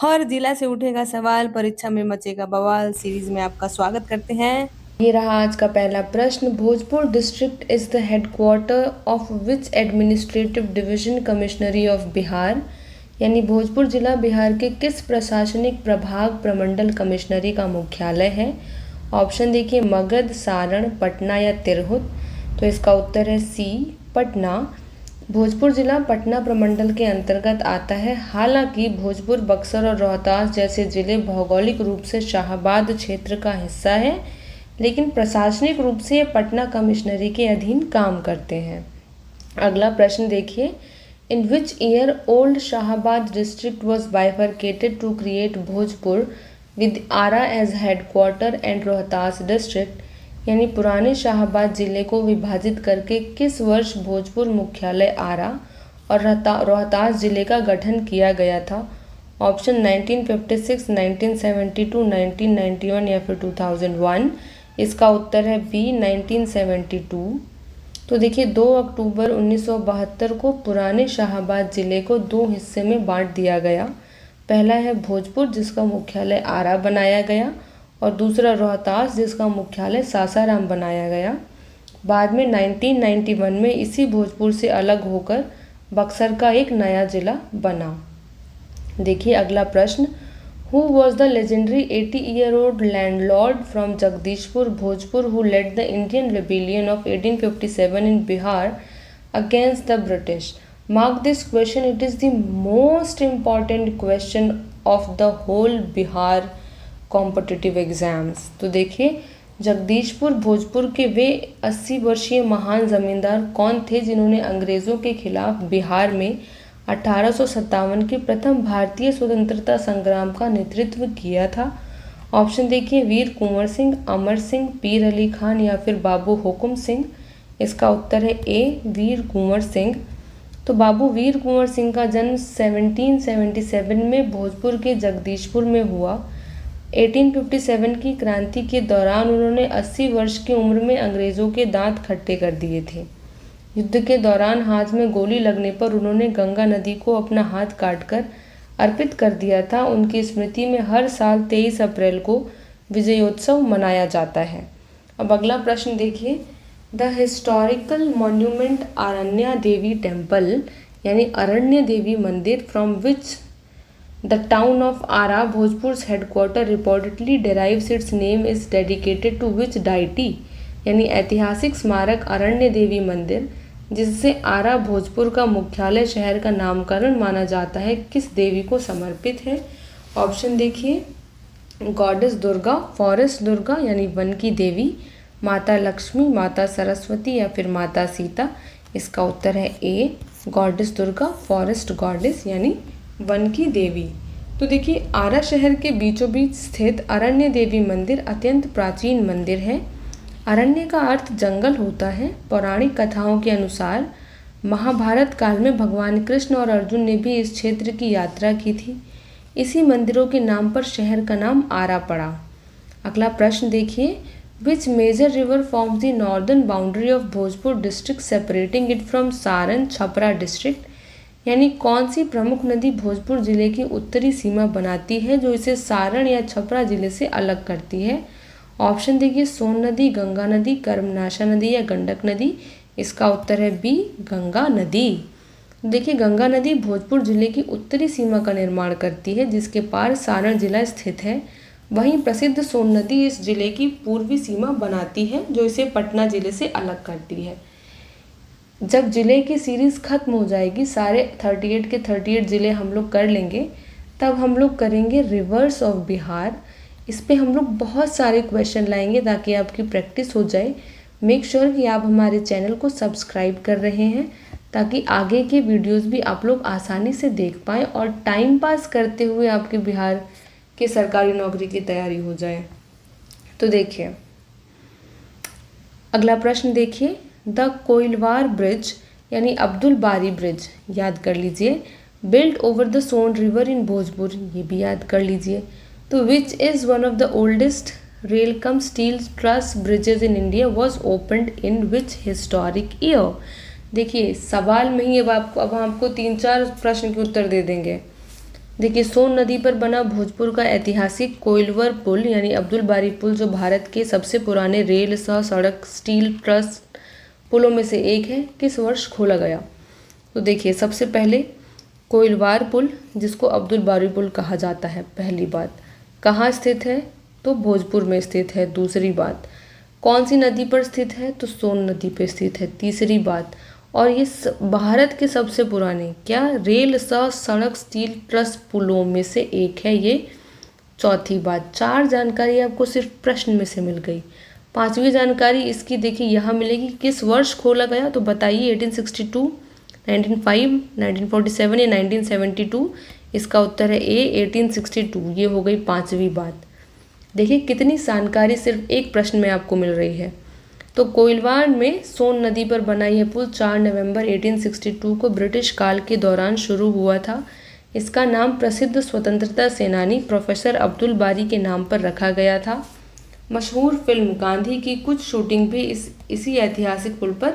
हर जिला से उठेगा सवाल, परीक्षा में मचेगा बवाल सीरीज में आपका स्वागत करते हैं। ये रहा आज का पहला प्रश्न। Bhojpur district is the headquarter of which administrative division commissionery of Bihar. यानी भोजपुर जिला बिहार के किस प्रशासनिक प्रभाग प्रमंडल कमिश्नरी का मुख्यालय है। ऑप्शन देखिए, मगध, सारण, पटना या तिरहुत। तो इसका उत्तर है सी, पटना। भोजपुर जिला पटना प्रमंडल के अंतर्गत आता है। हालांकि भोजपुर, बक्सर और रोहतास जैसे जिले भौगोलिक रूप से शाहाबाद क्षेत्र का हिस्सा है, लेकिन प्रशासनिक रूप से ये पटना कमिश्नरी के अधीन काम करते हैं। अगला प्रश्न देखिए, in which year old Shahabad district was bifurcated to create Bhojpur with Ara as headquarter and Rohtas district. यानी पुराने शाहाबाद जिले को विभाजित करके किस वर्ष भोजपुर मुख्यालय आरा और रोहतास जिले का गठन किया गया था। ऑप्शन 1956, 1972, 1991 या फिर 2001। इसका उत्तर है बी, 1972। तो देखिए, 2 अक्टूबर 1972 को पुराने शाहाबाद जिले को 2 हिस्से में बांट दिया गया। पहला है भोजपुर, जिसका मुख्यालय आरा बनाया गया, और दूसरा रोहतास, जिसका मुख्यालय सासाराम बनाया गया। बाद में 1991 में इसी भोजपुर से अलग होकर बक्सर का एक नया जिला बना। देखिए अगला प्रश्न, who was the legendary 80-year-old landlord from Jagdishpur Bhojpur who led the Indian rebellion of 1857 in Bihar against the British. Mark this question, it is the most important question of the whole Bihar competitive exams. तो देखिए, जगदीशपुर भोजपुर के वे 80 वर्षीय महान जमींदार कौन थे जिन्होंने अंग्रेज़ों के खिलाफ बिहार में 1857 के प्रथम भारतीय स्वतंत्रता संग्राम का नेतृत्व किया था। ऑप्शन देखिए, वीर कुंवर सिंह, अमर सिंह, पीर अली खान या फिर बाबू हुकुम सिंह। इसका उत्तर है ए, वीर कुंवर सिंह। तो बाबू वीर कुंवर सिंह का जन्म 1777 में भोजपुर के जगदीशपुर में हुआ। 1857 की क्रांति के दौरान उन्होंने 80 वर्ष की उम्र में अंग्रेज़ों के दांत खट्टे कर दिए थे। युद्ध के दौरान हाथ में गोली लगने पर उन्होंने गंगा नदी को अपना हाथ काटकर अर्पित कर दिया था। उनकी स्मृति में हर साल 23 अप्रैल को विजयोत्सव मनाया जाता है। अब अगला प्रश्न देखिए, the historical monument अरण्या Devi temple यानी अरण्य देवी मंदिर from which The town of Ara, Bhojpur's headquarter, reportedly derives its name is dedicated to which deity। यानी ऐतिहासिक स्मारक अरण्य देवी मंदिर, जिससे आरा भोजपुर का मुख्यालय शहर का नामकरण माना जाता है, किस देवी को समर्पित है। ऑप्शन देखिए, गॉडेस दुर्गा, फॉरेस्ट दुर्गा यानी वन की देवी, माता लक्ष्मी, माता सरस्वती या फिर माता सीता। इसका उत्तर है ए, गॉडेस दुर्गा, फॉरेस्ट गॉडेस यानी वन की देवी। तो देखिए, आरा शहर के बीचों बीच स्थित अरण्य देवी मंदिर अत्यंत प्राचीन मंदिर है। अरण्य का अर्थ जंगल होता है। पौराणिक कथाओं के अनुसार महाभारत काल में भगवान कृष्ण और अर्जुन ने भी इस क्षेत्र की यात्रा की थी। इसी मंदिरों के नाम पर शहर का नाम आरा पड़ा। अगला प्रश्न देखिए, which major river forms the northern boundary of Bhojpur district separating it from Saran Chhapra district. यानी कौन सी प्रमुख नदी भोजपुर जिले की उत्तरी सीमा बनाती है जो इसे सारण या छपरा जिले से अलग करती है। ऑप्शन देखिए, सोन नदी, गंगा नदी, कर्मनाशा नदी या गंडक नदी। इसका उत्तर है बी, गंगा नदी। देखिए, गंगा नदी भोजपुर जिले की उत्तरी सीमा का निर्माण करती है, जिसके पार सारण जिला स्थित है। वहीं प्रसिद्ध सोन नदी इस जिले की पूर्वी सीमा बनाती है, जो इसे पटना जिले से अलग करती है। जब जिले की सीरीज़ ख़त्म हो जाएगी, सारे 38 के 38 ज़िले हम लोग कर लेंगे, तब हम लोग करेंगे रिवर्स ऑफ बिहार। इस पे हम लोग बहुत सारे क्वेश्चन लाएंगे ताकि आपकी प्रैक्टिस हो जाए। मेक श्योर कि आप हमारे चैनल को सब्सक्राइब कर रहे हैं ताकि आगे के वीडियोस भी आप लोग आसानी से देख पाएँ और टाइम पास करते हुए आपके बिहार के सरकारी नौकरी की तैयारी हो जाए। तो देखिए, अगला प्रश्न देखिए, द कोइलवार ब्रिज यानी अब्दुल बारी ब्रिज, याद कर लीजिए, built over the Son river in Bhojpur, ये भी याद कर लीजिए। तो which is one of the oldest rail cum steel truss bridges in India was opened in which historic year. देखिए, सवाल में ही अब हम आपको 3-4 प्रश्न के उत्तर दे देंगे। देखिए, सोन नदी पर बना भोजपुर का ऐतिहासिक कोइलवर पुल यानी अब्दुल बारी पुल, जो भारत के सबसे पुराने रेल सह सड़क स्टील ट्रस पुलों में से एक है, किस वर्ष खोला गया? तो देखिए, सबसे पहले कोइलवार पुल, जिसको अब्दुल बारी पुल कहा जाता है, पहली बात। कहाँ स्थित है? तो भोजपुर में स्थित है। दूसरी बात, कौन सी नदी पर स्थित है? तो सोन नदी पर स्थित है। तीसरी बात, और ये भारत के सबसे पुराने क्या रेल सह सड़क स्टील ट्रस पुलों में से एक है ये। चौथी बात, 4 जानकारी आपको सिर्फ प्रश्न में से मिल गई। 5वीं जानकारी इसकी देखिए यहाँ मिलेगी, किस वर्ष खोला गया? तो बताइए, 1862, 1905, 1947 या 1972? इसका उत्तर है ए, 1862। ये हो गई 5वीं बात। देखिए कितनी जानकारी सिर्फ एक प्रश्न में आपको मिल रही है। तो कोइलवार में सोन नदी पर बना यह पुल 4 नवंबर 1862 को ब्रिटिश काल के दौरान शुरू हुआ था। इसका नाम प्रसिद्ध स्वतंत्रता सेनानी प्रोफेसर अब्दुल बारी के नाम पर रखा गया था। मशहूर फिल्म गांधी की कुछ शूटिंग भी इसी ऐतिहासिक पुल पर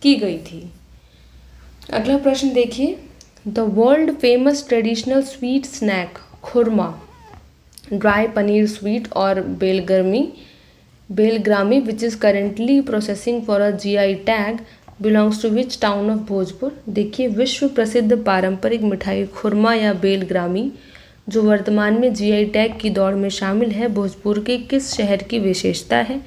की गई थी। अगला प्रश्न देखिए, the world famous traditional sweet snack khurma, dry paneer sweet और Belgrami which is currently processing for a GI tag belongs to which town of Bhojpur? देखिए, विश्व प्रसिद्ध पारंपरिक मिठाई खुरमा या बेलग्रामी जो वर्तमान में GI टैग की दौड़ में शामिल है, भोजपुर के किस शहर की विशेषता है?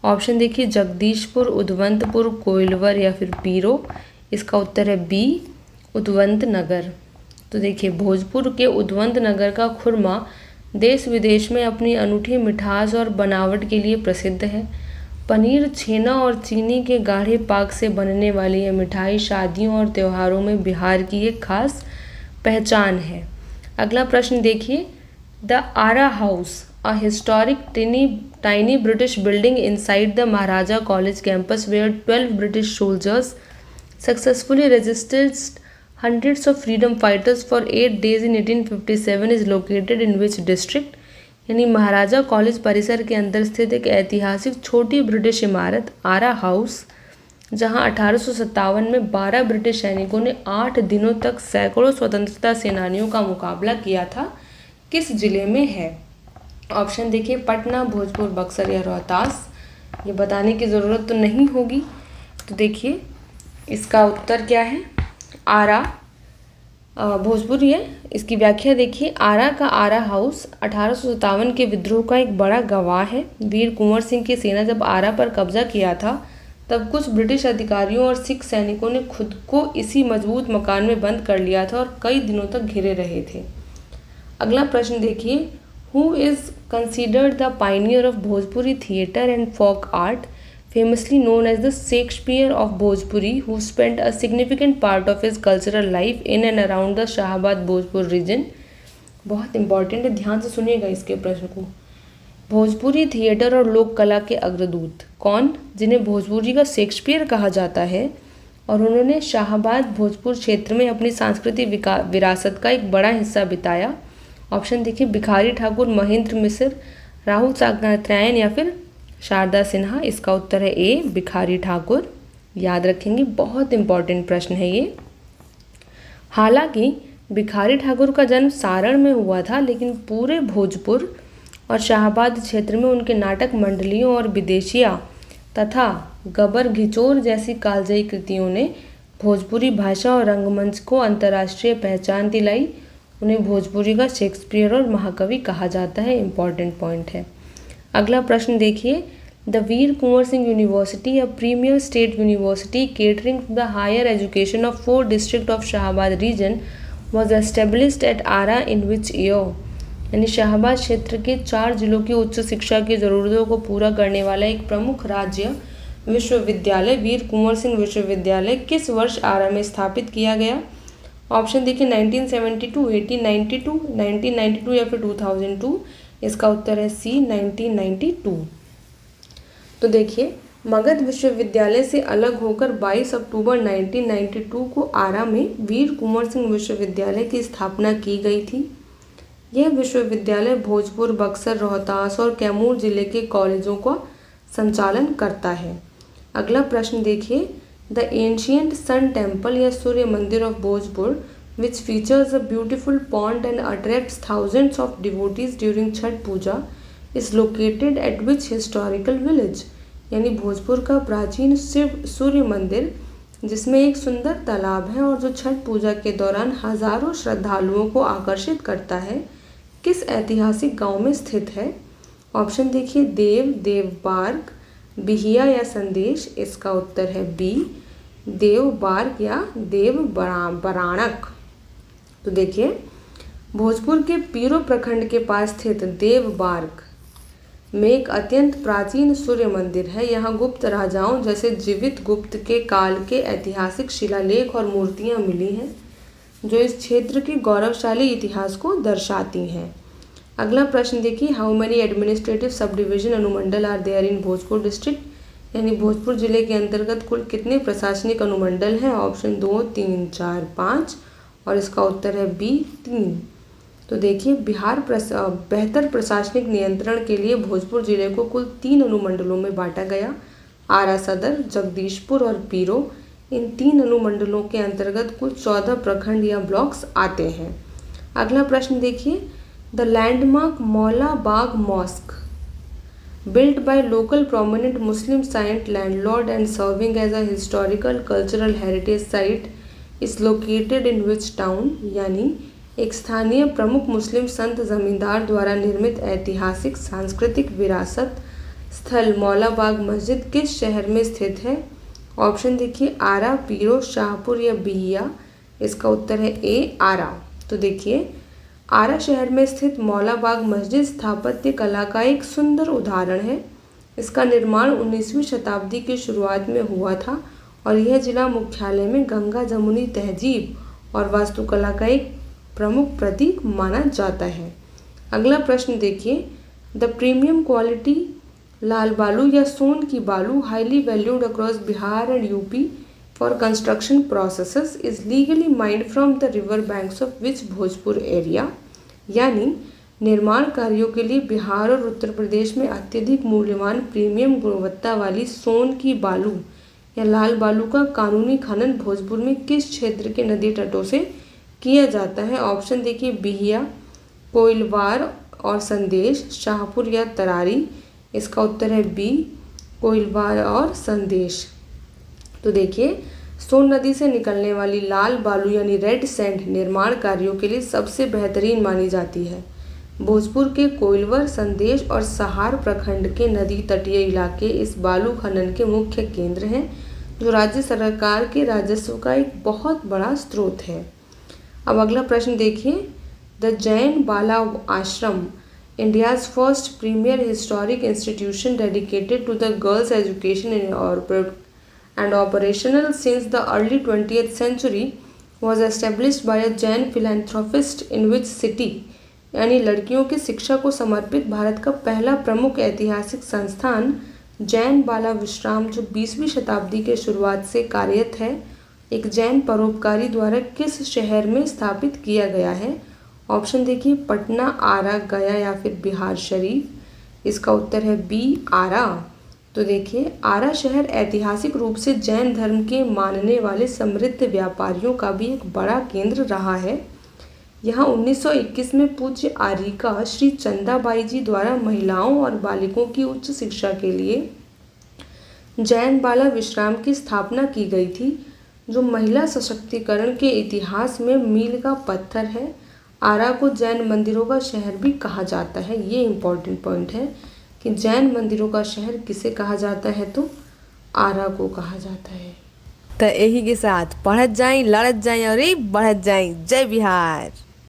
ऑप्शन देखिए, जगदीशपुर, उदवंतपुर, कोइलवर या फिर पीरो। इसका उत्तर है बी, उदवंत नगर। तो देखिए, भोजपुर के उदवंत नगर का खुरमा देश विदेश में अपनी अनूठी मिठास और बनावट के लिए प्रसिद्ध है। पनीर, छेना और चीनी के गाढ़े पाक से बनने वाली यह मिठाई शादियों और त्योहारों में बिहार की एक खास पहचान है। अगला प्रश्न देखिए, the Arrah house, a historic tiny British building inside the Maharaja college campus where 12 British soldiers successfully resisted hundreds of freedom fighters for 8 days in 1857 is located in which district? यानी महाराजा कॉलेज परिसर के अंदर स्थित एक ऐतिहासिक छोटी ब्रिटिश इमारत आरा हाउस, जहां 1857 में 12 ब्रिटिश सैनिकों ने 8 दिनों तक सैकड़ों स्वतंत्रता सेनानियों का मुकाबला किया था, किस जिले में है? ऑप्शन देखिए, पटना, भोजपुर, बक्सर या रोहतास। ये बताने की ज़रूरत तो नहीं होगी। तो देखिए, इसका उत्तर क्या है? आरा, भोजपुर है। इसकी व्याख्या देखिए, आरा का आरा हाउस 1857 के विद्रोह का एक बड़ा गवाह है। वीर कुंवर सिंह की सेना जब आरा पर कब्जा किया था, तब कुछ ब्रिटिश अधिकारियों और सिख सैनिकों ने खुद को इसी मजबूत मकान में बंद कर लिया था और कई दिनों तक घिरे रहे थे। अगला प्रश्न देखिए, who is considered the pioneer of Bhojpuri theatre and folk art, famously known as the Shakespeare of Bhojpuri, who spent a significant part of his cultural life in and around the Shahabad Bhojpur region? बहुत important है, ध्यान से सुनिएगा इसके प्रश्न को। Bhojpuri theatre और लोक कला के अग्रदूत कौन, जिन्हें भोजपुरी का शेक्सपियर कहा जाता है, और उन्होंने शाहबाद भोजपुर क्षेत्र में अपनी सांस्कृतिक विरासत का एक बड़ा हिस्सा बिताया? ऑप्शन देखिए, भिखारी ठाकुर, महेंद्र मिश्र, राहुल साकत्रायन या फिर शारदा सिन्हा। इसका उत्तर है ए, भिखारी ठाकुर। याद रखेंगे, बहुत इंपॉर्टेंट प्रश्न है ये। हालांकि भिखारी ठाकुर का जन्म सारण में हुआ था, लेकिन पूरे भोजपुर और शाहबाद क्षेत्र में उनके नाटक मंडलियों और विदेशिया तथा गबर घिचोर जैसी कालजयी कृतियों ने भोजपुरी भाषा और रंगमंच को अंतर्राष्ट्रीय पहचान दिलाई। उन्हें भोजपुरी का शेक्सपियर और महाकवि कहा जाता है। इम्पॉर्टेंट पॉइंट है। अगला प्रश्न देखिए, the Veer Kunwar Singh university, a premier state university catering to the higher education of 4 district of Shahabad region was established at Arrah in which year? यानी शाहबाद क्षेत्र के 4 जिलों की उच्च शिक्षा की ज़रूरतों को पूरा करने वाला एक प्रमुख राज्य विश्वविद्यालय वीर कुंवर सिंह विश्वविद्यालय किस वर्ष आरा में स्थापित किया गया? ऑप्शन देखिए, 1972, 1892, 1992 या फिर 2002। इसका उत्तर है सी, 1992। तो देखिए, मगध विश्वविद्यालय से अलग होकर 22 अक्टूबर 1992 को आरा में वीर कुंवर सिंह विश्वविद्यालय की स्थापना की गई थी। यह विश्वविद्यालय भोजपुर, बक्सर, रोहतास और कैमूर जिले के कॉलेजों का संचालन करता है। अगला प्रश्न देखिए, द एंशियंट सन टेम्पल या सूर्य मंदिर of Bhojpur which features a beautiful pond and attracts thousands of devotees during Chhat Puja, is located at which historical village? यानी भोजपुर का प्राचीन शिव सूर्य मंदिर जिसमें एक सुंदर तालाब है और जो छठ पूजा के दौरान हजारों श्रद्धालुओं को आकर्षित करता है, किस ऐतिहासिक गांव में स्थित है? ऑप्शन देखिए, देव बार्ग, बिहिया या संदेश। इसका उत्तर है बी, देव बार्ग या देव बराणक। तो देखिए, भोजपुर के पीरो प्रखंड के पास स्थित देव बार्ग में एक अत्यंत प्राचीन सूर्य मंदिर है। यहाँ गुप्त राजाओं जैसे जीवित गुप्त के काल के ऐतिहासिक शिलालेख और मूर्तियाँ मिली हैं जो इस क्षेत्र के गौरवशाली इतिहास को दर्शाती हैं। अगला प्रश्न देखिए, how many administrative sub division अनुमंडल are there in Bhojpur district? यानी भोजपुर जिले के अंतर्गत कुल कितने प्रशासनिक अनुमंडल हैं? ऑप्शन 2, 3, 4, 5 और इसका उत्तर है बी, 3। तो देखिए, बेहतर प्रशासनिक नियंत्रण के लिए भोजपुर जिले को कुल 3 अनुमंडलों में बांटा गया। आरा सदर, जगदीशपुर और पीरो। इन 3 अनुमंडलों के अंतर्गत कुल 14 प्रखंड या ब्लॉक्स आते हैं। अगला प्रश्न देखिए, द लैंडमार्क मौला बाग mask built by local prominent Muslim saint landlord and serving as a historical cultural heritage site is located in which town? यानी एक स्थानीय प्रमुख मुस्लिम संत जमींदार द्वारा निर्मित ऐतिहासिक सांस्कृतिक विरासत स्थल मौला बाग मस्जिद किस शहर में स्थित है? ऑप्शन देखिए, आरा, पीरो, शाहपुर या बिहिया। इसका उत्तर है ए, आरा। तो देखिए, आरा शहर में स्थित मौला बाग मस्जिद स्थापत्य कला का एक सुंदर उदाहरण है। इसका निर्माण 19वीं शताब्दी की शुरुआत में हुआ था और यह जिला मुख्यालय में गंगा जमुनी तहजीब और वास्तुकला का एक प्रमुख प्रतीक माना जाता है। अगला प्रश्न देखिए, द प्रीमियम क्वालिटी लाल बालू या सोन की बालू highly valued across Bihar and UP for construction processes is legally mind from the river banks of which Bhojpur area? यानी निर्माण कार्यों के लिए बिहार और उत्तर प्रदेश में अत्यधिक मूल्यवान प्रीमियम गुणवत्ता वाली सोन की बालू या लाल बालू का कानूनी खनन भोजपुर में किस क्षेत्र के नदी तटों से किया जाता है? ऑप्शन देखिए, बिहिया, कोइलवार और संदेश, शाहपुर या तरारी। इसका उत्तर है बी, कोइलवार और संदेश। तो देखिए, सोन नदी से निकलने वाली लाल बालू यानी रेड सैंड निर्माण कार्यों के लिए सबसे बेहतरीन मानी जाती है। भोजपुर के कोइलवर, संदेश और सहार प्रखंड के नदी तटीय इलाके इस बालू खनन के मुख्य केंद्र हैं जो राज्य सरकार के राजस्व का एक बहुत बड़ा स्रोत है। अब अगला प्रश्न देखिए, the Jain Bala Ashram India's first premier historic institution dedicated to the girls education and operational since the early 20th century was established by a Jain philanthropist in which city? यानी लड़कियों की शिक्षा को समर्पित भारत का पहला प्रमुख ऐतिहासिक संस्थान जैन बाला विश्राम जो 20वीं शताब्दी के शुरुआत से कार्यरत है, एक जैन परोपकारी द्वारा किस शहर में स्थापित किया गया है? ऑप्शन देखिए, पटना, आरा, गया या फिर बिहार शरीफ। इसका उत्तर है बी, आरा। तो देखिए, आरा शहर ऐतिहासिक रूप से जैन धर्म के मानने वाले समृद्ध व्यापारियों का भी एक बड़ा केंद्र रहा है। यहाँ 1921 में पूज्य आरिका श्री चंदाबाई जी द्वारा महिलाओं और बालिकों की उच्च शिक्षा के लिए जैन बाला विश्राम की स्थापना की गई थी जो महिला सशक्तिकरण के इतिहास में मील का पत्थर है। आरा को जैन मंदिरों का शहर भी कहा जाता है। ये इम्पोर्टेंट पॉइंट है कि जैन मंदिरों का शहर किसे कहा जाता है? तो आरा को कहा जाता है। तो यही के साथ पढ़त जाएं, लड़त जाएं और बढ़त जाएं। जय बिहार।